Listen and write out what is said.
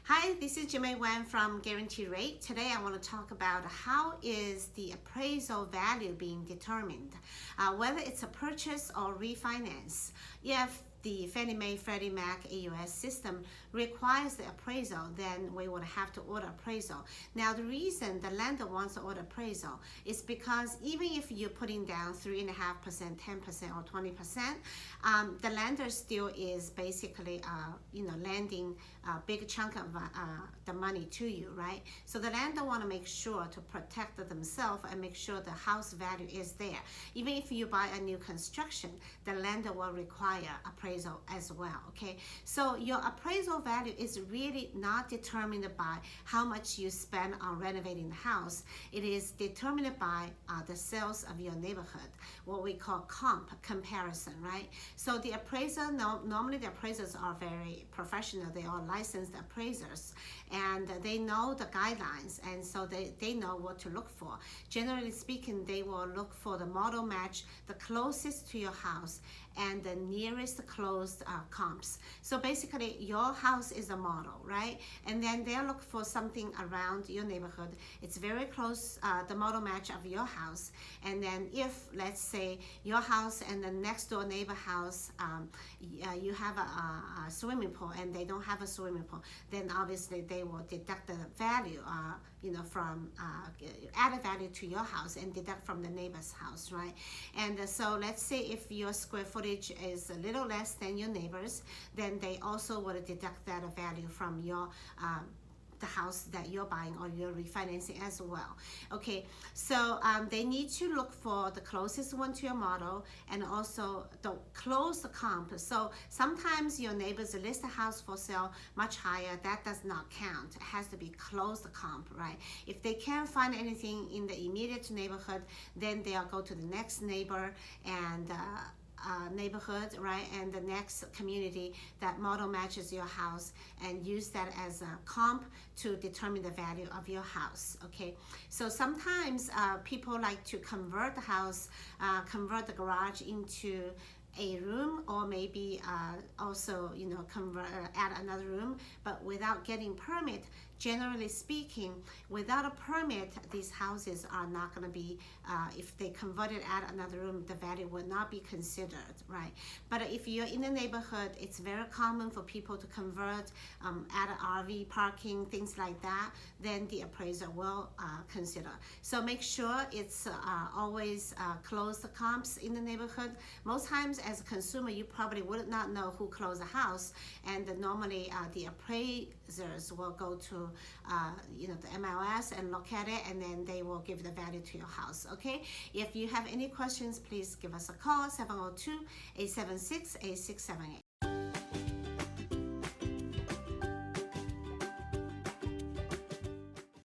Hi, this is Jimmy Wan from Guarantee Rate. Today I want to talk about how is the appraisal value being determined, whether it's a purchase or refinance. If the Fannie Mae Freddie Mac AUS system requires the appraisal, then we would have to order appraisal. Now the reason the lender wants to order appraisal is because even if you're putting down 3.5%, 10% or 20%, the lender still is basically lending a big chunk of the money to you, right? So the lender want to make sure to protect themselves and make sure the house value is there. Even if you buy a new construction, the lender will require appraisal as well. Okay, so your appraisal value is really not determined by how much you spend on renovating the house. It is determined by the sales of your neighborhood, what we call comparison, right? So the appraiser, normally the appraisers are very professional. They are licensed appraisers and they know the guidelines, and so they know what to look for. Generally speaking, they will look for the model match, the closest to your house and the nearest closed comps. So basically your house is a model, right? And then they'll look for something around your neighborhood. It's very close, the model match of your house. And then if, let's say, your house and the next door neighbor house, you have a swimming pool and they don't have a swimming pool, then obviously they will deduct the value from added value to your house and deduct from the neighbor's house, right? And so let's say if your square footage is a little less than your neighbor's, then they also would deduct that value from your the house that you're buying or you're refinancing as well. Okay, so they need to look for the closest one to your model and also the closed comp. So sometimes your neighbors list a house for sale much higher. That does not count. It has to be closed comp, right? If they can't find anything in the immediate neighborhood, then they'll go to the next neighbor and neighborhood, right, and the next community that model matches your house and use that as a comp to determine the value of your house. Okay, so sometimes people like to convert the house, convert the garage into a room, or maybe also convert, add another room, but without getting permit. Generally speaking, without a permit, these houses are not going to be, if they converted, add another room, the value will not be considered, right? But if you're in the neighborhood, it's very common for people to convert, add an RV parking, things like that, then the appraiser will consider. So make sure it's always close the comps in the neighborhood. Most times as a consumer, you probably would not know who closed a house, and normally the appraisers will go to the MLS and look at it, and then they will give the value to your house. Okay, if you have any questions, please give us a call, 702-876-8678.